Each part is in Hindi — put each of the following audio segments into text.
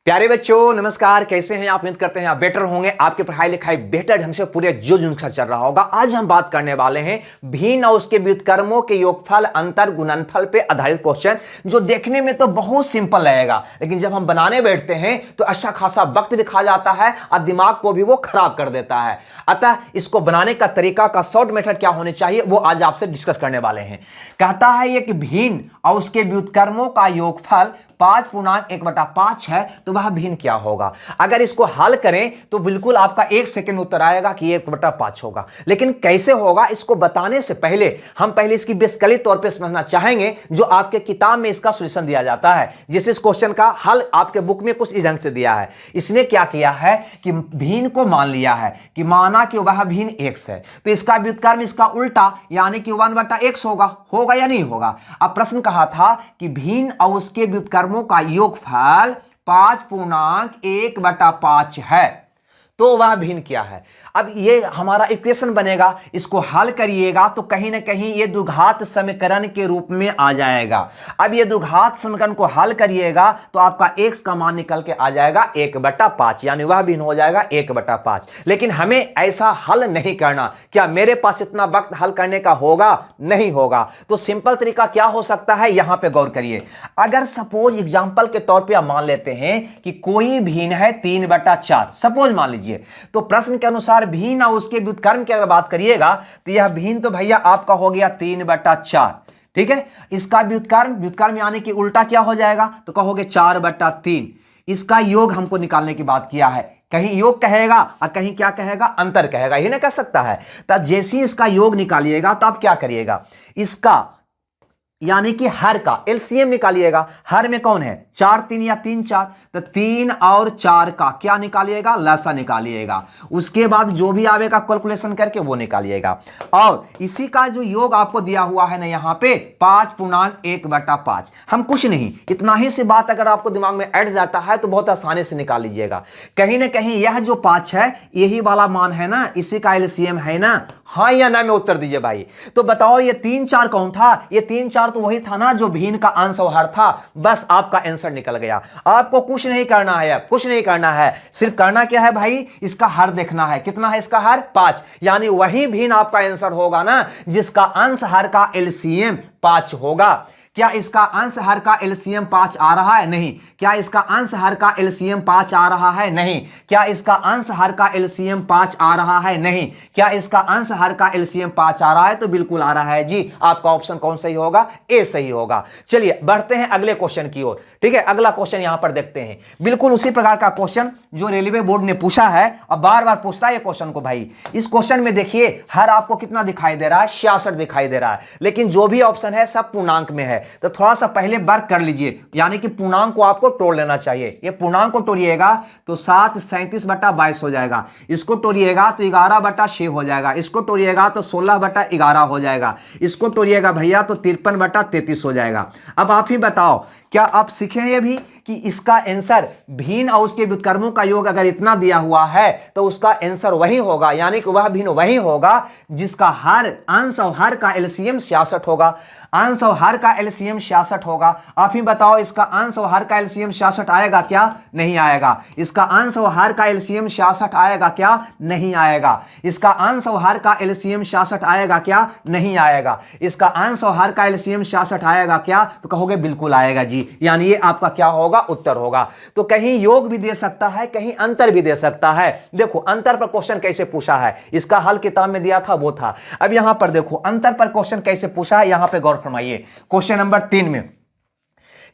प्यारे बच्चों नमस्कार, कैसे हैं आप? उम्मीद करते हैं आप बेटर होंगे, आपकी पढ़ाई लिखाई बेहतर ढंग से पूरे जोश से चल रहा होगा। आज हम बात करने वाले हैं भिन्न और उसके व्युत्क्रमों के योगफल अंतर गुणनफल पे आधारित क्वेश्चन, जो देखने में तो बहुत सिंपल रहेगा, लेकिन जब हम बनाने बैठते हैं तो अच्छा खासा वक्त भी खा जाता है और दिमाग को भी वो खराब कर देता है। अतः इसको बनाने का तरीका का शॉर्ट मेथड क्या होने चाहिए वो आज आपसे डिस्कस करने वाले हैं। कहता है ये कि भिन्न और उसके व्युत्क्रमों का योगफल 5/1/5 है, तो वह भिन्न क्या होगा? अगर इसको हल करें तो बिल्कुल आपका 1 सेकंड उत्तर आएगा कि 1/5 होगा। लेकिन कैसे होगा इसको बताने से पहले हम पहले इसकी बेसिकली तौर पे समझना चाहेंगे, जो आपके किताब में इसका सॉल्यूशन दिया जाता है। जैसे इस क्वेश्चन का हल आपके बुक में कुछ इस ढंग से दिया है। इसने क्या किया है कि भिन्न को मान लिया है कि माना कि वह भिन्न x है, तो इसका व्युत्क्रम इसका उल्टा यानी कि 1/x होगा या नहीं होगा? अब प्रश्न कहा था कि भिन्न और उसके व्युत्क्रम का योगफल 5/1/5 है, तो वह भिन्न क्या है? अब ये हमारा इक्वेशन बनेगा, इसको हल करिएगा तो कहीं ना कहीं ये द्विघात समीकरण के रूप में आ जाएगा। अब ये द्विघात समीकरण को हल करिएगा तो आपका x का मान निकल के आ जाएगा 1/5, यानी वह भिन्न हो जाएगा 1/5। लेकिन हमें ऐसा हल नहीं करना। क्या मेरे पास इतना वक्त हल करने का होगा? नहीं होगा। तो सिंपल तरीका क्या हो सकता है, यहां पर गौर करिए। अगर सपोज एग्जाम्पल के तौर पर आप मान लेते हैं कि कोई भिन्न है 3/4, सपोज मान लीजिए, तो प्रश्न के अनुसार भिन्न और उसके व्युत्क्रम की अगर बात करिएगा तो यह भिन्न तो भैया आपका हो गया 3/4। ठीक है, इसका व्युत्क्रम यानी कि उल्टा क्या हो जाएगा, तो कहोगे 4/3। इसका योग हमको निकालने की बात किया है, कहीं योग कहेगा और कहीं क्या कहेगा, अंतर कहेगा, ये नहीं कह सकता है। तब जैसे ही इसका योग निकालिएगा तो आप क्या करिएगा, इसका यानी कि हर का एलसीएम निकालिएगा। हर में कौन है, 4 3 या 3 4, तो 3 और 4 का क्या निकालिएगा, लसा निकालिएगा। उसके बाद जो भी आवेगा कैलकुलेशन करके वो निकालिएगा। और इसी का जो योग आपको दिया हुआ है ना यहाँ पे 5/1/5, हम कुछ नहीं, इतना ही सी बात अगर आपको दिमाग में ऐड जाता है तो बहुत आसानी से निकाल लीजिएगा। कहीं ना कहीं यह जो 5 है यही वाला मान है ना, इसी का एलसीएम है ना, हाँ या ना में उत्तर दीजिए भाई। तो बताओ ये 3 4 कौन था? ये 3 4 तो वही था ना जो भिन्न का अंश और हर था। बस आपका आंसर निकल गया। आपको कुछ नहीं करना है, कुछ नहीं करना है, सिर्फ करना क्या है भाई, इसका हर देखना है। कितना है इसका हर? 5, यानी वही भिन्न आपका आंसर होगा ना जिसका अंश हर का एलसीएम 5 होगा। क्या इसका अंश हर का एलसीएम 5 आ रहा है? नहीं। क्या इसका अंश हर का एलसीएम 5 आ रहा है? नहीं। क्या इसका अंश हर का एलसीएम 5 आ रहा है? नहीं। क्या इसका अंश हर का एलसीएम 5 आ रहा है? तो बिल्कुल आ रहा है जी। आपका ऑप्शन कौन सही होगा? ए सही होगा। चलिए बढ़ते हैं अगले क्वेश्चन की ओर। ठीक है, अगला क्वेश्चन यहां पर देखते हैं। बिल्कुल उसी प्रकार का क्वेश्चन जो रेलवे बोर्ड ने पूछा है और बार बार पूछता है ये क्वेश्चन को भाई। इस क्वेश्चन में देखिए हर आपको कितना दिखाई दे रहा है, 66 दिखाई दे रहा है, लेकिन जो भी ऑप्शन है सब पूर्णांक में है। तो थोड़ा सा पहले वर्क कर लीजिए, यानी कि पूर्णांक को आपको तोड़ लेना चाहिए। ये पूर्णांक को तोड़िएगा तो 7 37/22 हो जाएगा। इसको तोड़िएगा तो 11/6 हो जाएगा। इसको तोड़िएगा तो 16/11 हो जाएगा। इसको तोड़िएगा भैया तो 53/33 हो जाएगा। अब आप ही बताओ, क्या आप सीखे ये भी कि इसका आंसर भिन्न और उसके व्युत्क्रमों का योग अगर इतना दिया हुआ है तो उसका आंसर वही होगा, यानी कि वह भिन्न वही होगा जिसका हर अंश और हर का एलसीएम 66 होगा। अंश और हर का एलसीएम 66 होगा। आप ही बताओ इसका अंश और हर का एलसीएम 66 आएगा क्या? नहीं आएगा। इसका अंश और हर का एलसीएम 66 आएगा क्या? नहीं आएगा। इसका अंश और हर का एलसीएम 66 आएगा क्या? नहीं आएगा। इसका अंश और हर का एलसीएम 66 आएगा क्या? तो कहोगे बिल्कुल आएगा जी, यानी ये आपका क्या होगा, उत्तर होगा। तो कहीं योग भी दे सकता है, कहीं अंतर भी दे सकता है। देखो अंतर पर क्वेश्चन कैसे पूछा है, इसका हल किताब में दिया था वो था। अब यहां पर देखो अंतर पर क्वेश्चन कैसे पूछा है, यहां पे गौर फरमाइए। क्वेश्चन नंबर 3 में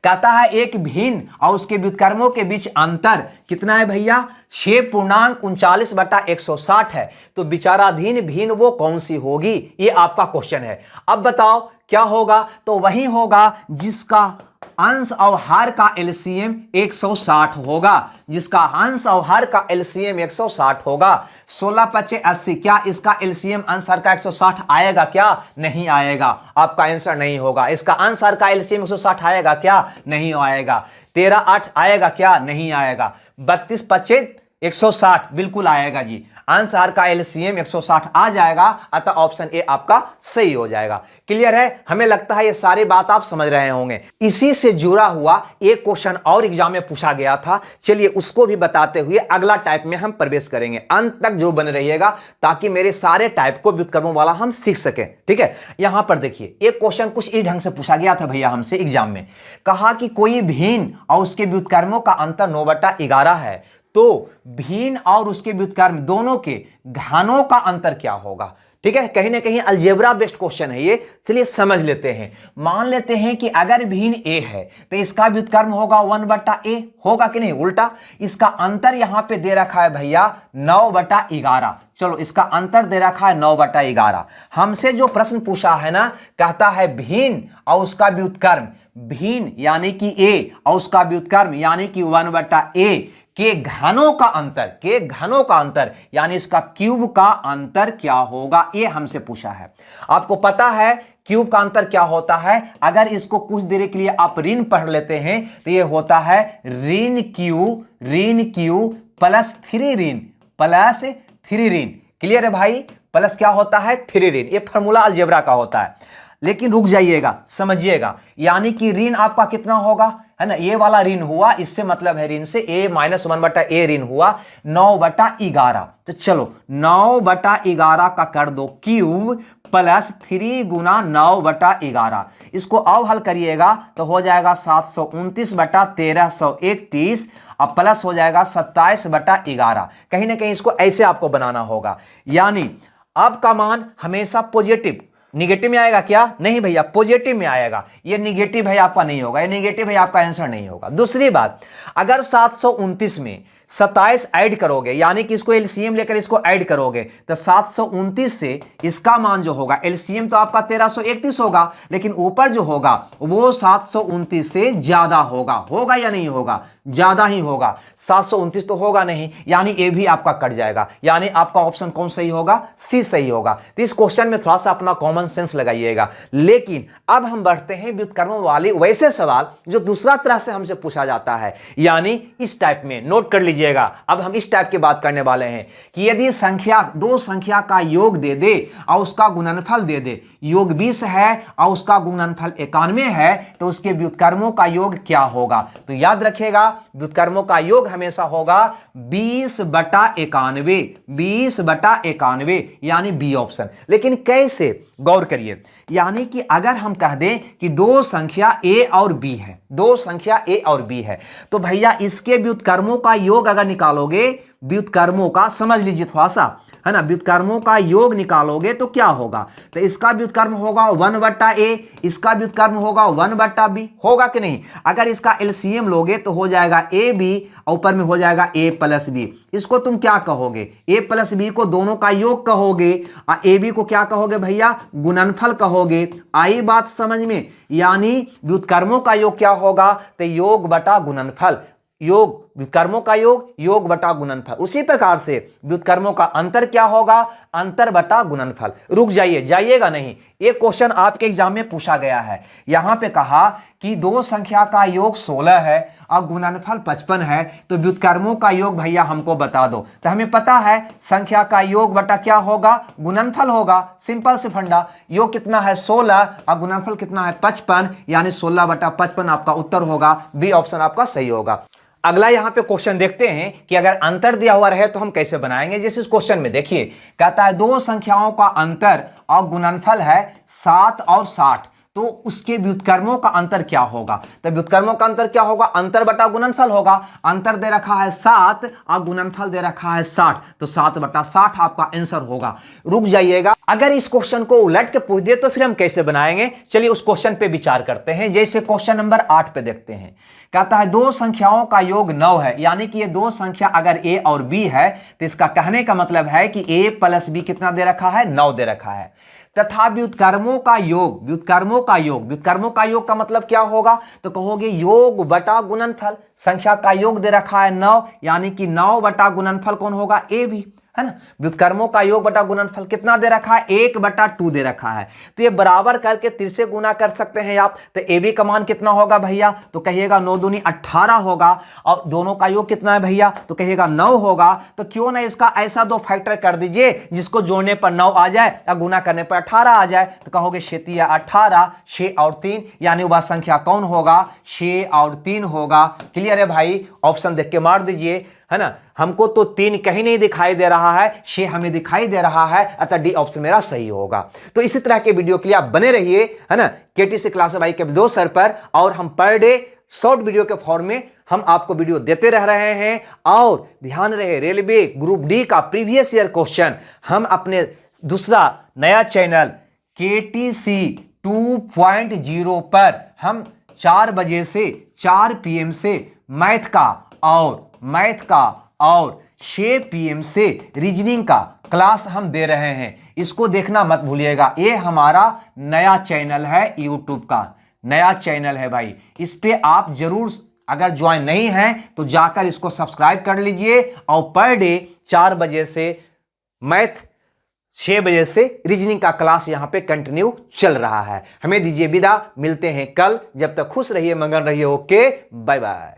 कहता है एक भिन्न और उसके व्युत्क्रमों के बीच अंतर कितना है भैया? 6.39/160 है। तो विचाराधीन भिन्न वो कौन सी होगी, ये आपका क्वेश्चन है। अब बताओ क्या होगा? तो वही होगा जिसका अंश और हर का एलसीएम 160 होगा, जिसका अंश और हर का एलसीएम 160 होगा। 16×5 = 80। क्या इसका एलसीएम अंश हर का 160 आएगा क्या? नहीं आएगा। आपका आंसर नहीं होगा। इसका अंश हर का एलसीएम 160 आएगा क्या? नहीं आएगा। 13×8 आएगा क्या? नहीं आएगा। 32×5 160 बिल्कुल आएगा जी। आंसर का एलसीएम 160 आ जाएगा, अतः ऑप्शन ए आपका सही हो जाएगा। क्लियर है? हमें लगता है ये सारी बात आप समझ रहे होंगे। इसी से जुड़ा हुआ एक क्वेश्चन और एग्जाम में पूछा गया था, चलिए उसको भी बताते हुए अगला टाइप में हम प्रवेश करेंगे। अंत तक जो बन रहिएगा ताकि मेरे सारे टाइप को व्युत्क्रमों वाला हम सीख सके। ठीक है, यहां पर देखिए एक क्वेश्चन कुछ इस ढंग से पूछा गया था भैया हमसे एग्जाम में। कहा कि कोई भिन्न और उसके व्युत्क्रमों का अंतर 9/11 है, तो भिन्न और उसके व्युत्क्रम दोनों के घनों का अंतर क्या होगा। ठीक है, कहीं ना कहीं अलजेब्रा बेस्ड क्वेश्चन है ये। चलिए समझ लेते हैं। मान लेते हैं कि अगर भिन्न a है तो इसका व्युत्क्रम होगा 1/a, होगा कि नहीं? उल्टा इसका अंतर यहां पे दे रखा है भैया 9/11। चलो इसका अंतर दे रखा है 9/11। हमसे जो प्रश्न पूछा है ना, कहता है भिन्न और उसका व्युत्क्रम, भिन्न यानी कि a और उसका व्युत्क्रम यानी कि 1/a के घनों का अंतर, के घनों का अंतर यानी इसका क्यूब का अंतर क्या होगा, ये हमसे पूछा है। आपको पता है क्यूब का अंतर क्या होता है? अगर इसको कुछ देर के लिए आप ऋण पढ़ लेते हैं तो ये होता है ऋण क्यू प्लस 3 ऋण। क्लियर है भाई? प्लस क्या होता है? 3 ऋण। ये फॉर्मूला अलजेब्रा का होता है। लेकिन रुक जाइएगा, समझिएगा। यानी कि ऋण आपका कितना होगा, है ना? ये वाला ऋण हुआ, इससे मतलब है ऋण से a माइनस 1/a ऋण हुआ 9/11। तो चलो 9/11 का कर दो क्यूब प्लस 3 गुना 9/11। इसको अब हल करिएगा तो हो जाएगा 729/1331 और प्लस हो जाएगा 27/11। कहीं ना कहीं इसको ऐसे आपको बनाना होगा। यानी आपका मान हमेशा पॉजिटिव, निगेटिव में आएगा क्या? नहीं भैया, पॉजिटिव में आएगा। ये निगेटिव है आपका नहीं होगा, ये निगेटिव है आपका आंसर नहीं होगा। दूसरी बात, अगर 729 में 27 ऐड करोगे, यानी कि इसको एलसीएम लेकर इसको ऐड करोगे, तो 729 से इसका मान जो होगा, एलसीएम तो आपका 1331 होगा, लेकिन ऊपर जो होगा वो 729 से ज्यादा होगा। होगा या नहीं होगा? ज्यादा ही होगा। 729 तो होगा नहीं, यानी ये भी आपका कट जाएगा। यानी आपका ऑप्शन कौन सही होगा? सी सही होगा। तो इस क्वेश्चन में थोड़ा सा अपना कॉमन सेंस लगाइएगा। लेकिन अब हम बढ़ते हैं व्युत्क्रमों वाले वैसे सवाल जो दूसरा तरह से हमसे पूछा जाता है, यानी इस टाइप में। नोट कर लीजिएगा। अब हम इस टाइप की बात करने वाले हैं कि यदि संख्या, दो संख्या का योग दे दे और उसका गुणनफल दे दे, योग 20 है और उसका गुणनफल 91 है, तो उसके व्युत्क्रमों का योग क्या होगा? तो याद रखिएगा, व्युत्क्रमों का योग हमेशा होगा 20/91, 20/91, यानी बी ऑप्शन। लेकिन कैसे? गौर करिए। यानी कि अगर हम कह दें कि दो संख्या a और b है, दो संख्या a और b है, तो भैया इसके व्युत्क्रमों का योग अगर निकालोगे, व्युत्क्रमों का समझ लीजिए थोड़ा सा, है ना, व्युत्क्रमों का योग निकालोगे तो क्या होगा? तो इसका व्युत्क्रम होगा 1/a, इसका व्युत्क्रम होगा 1/b, होगा कि नहीं? अगर इसका एलसीएम लोगे तो हो जाएगा ab और ऊपर में हो जाएगा a प्लस b। इसको तुम क्या कहोगे? a प्लस b को दोनों का योग कहोगे और ab को क्या कहोगे भैया? गुणनफल कहोगे। आई बात समझ में? यानी व्युत्क्रमों का योग क्या होगा? तो योग बटा गुणनफल, योग व्युत्क्रमों का योग बटा गुणनफल। उसी प्रकार से व्युत्क्रमों का अंतर क्या होगा? अंतर बटा गुणनफल। रुक जाइए, जाइएगा नहीं। एक क्वेश्चन आपके एग्जाम में पूछा गया है। यहां पे कहा कि दो संख्या का योग 16 है और गुणनफल 55 है, तो व्युत्क्रमों का योग भैया हमको बता दो। तो हमें पता है संख्या का योग बटा क्या होगा? गुणनफल होगा। सिंपल से फंडा, योग कितना है? 16 और गुणनफल कितना है? 55, यानी 16/55 आपका उत्तर होगा। बी ऑप्शन आपका सही होगा। अगला यहां पे क्वेश्चन देखते हैं कि अगर अंतर दिया हुआ रहे तो हम कैसे बनाएंगे। जैसे इस क्वेश्चन में देखिए, कहता है दो संख्याओं का अंतर और गुणनफल है 7 और 60, तो उसके व्युत्क्रमों का अंतर क्या होगा? तो व्युत्क्रमों का अंतर क्या होगा? अंतर बटा गुणनफल होगा। अंतर दे रखा है 7 और गुणनफल दे रखा है 60, तो 7/60 आपका आंसर होगा। रुक जाइएगा, अगर इस क्वेश्चन को उलट के पूछ दे तो फिर हम कैसे बनाएंगे? चलिए उस क्वेश्चन पे विचार करते हैं। जैसे क्वेश्चन नंबर 8 पे देखते हैं, कहता है दो संख्याओं का योग 9 है, यानी कि ये दो संख्या अगर a और b है तो इसका कहने का मतलब है कि a प्लस b कितना दे रखा है? 9 दे रखा है। तथा व्युत्क्रमों का योग, व्युत्क्रमों का योग का मतलब क्या होगा? तो कहोगे योग बटा गुणनफल। संख्या का योग दे रखा है 9, यानी कि 9 बटा गुणनफल कौन होगा? a b, है ना। व्युत्क्रमों का योग बटा गुणनफल कितना दे रखा है, 1/2 दे रखा है। तो ये बराबर करके 3 से गुना कर सकते हैं आप। तो ए बी का मान कितना होगा भैया, तो कहिएगा 9 दूनी 18 होगा, और दोनों का योग कितना है भैया, तो कहिएगा 9 होगा। तो क्यों ना इसका ऐसा 2 फैक्टर कर दीजिए जिसको जोड़ने पर 9 आ जाए या गुना करने पर 18 आ जाए। तो कहोगे 6 18, 6 और 3, यानी वह संख्या कौन होगा, 6 और 3 होगा। क्लियर है भाई, ऑप्शन देख के मार दीजिए, है ना। हमको तो 3 कहीं नहीं दिखाई दे रहा है, 6 हमें दिखाई दे रहा है, अतः डी ऑप्शन मेरा सही होगा। तो इसी तरह के वीडियो के लिए आप बने रहिए, है ना, केटीसी क्लास भाई के दो सर पर। और हम पर डे शॉर्ट वीडियो के फॉर्म में हम आपको वीडियो देते रह रहे हैं। और ध्यान रहे, रेलवे ग्रुप डी का प्रीवियस ईयर क्वेश्चन हम अपने दूसरा नया चैनल केटीसी 2.0 पर हम 4 बजे से 4 PM से मैथ का और 6 PM से रीजनिंग का क्लास हम दे रहे हैं। इसको देखना मत भूलिएगा। ये हमारा नया चैनल है, यूट्यूब का नया चैनल है भाई। इस पे आप जरूर, अगर ज्वाइन नहीं हैं तो जाकर इसको सब्सक्राइब कर लीजिए। और पर डे 4 बजे से मैथ, 6 बजे से रीजनिंग का क्लास यहां पे कंटिन्यू चल रहा है। हमें दीजिए विदा, मिलते हैं कल। जब तक खुश रहिए, मगन रहिए। Okay, bye bye.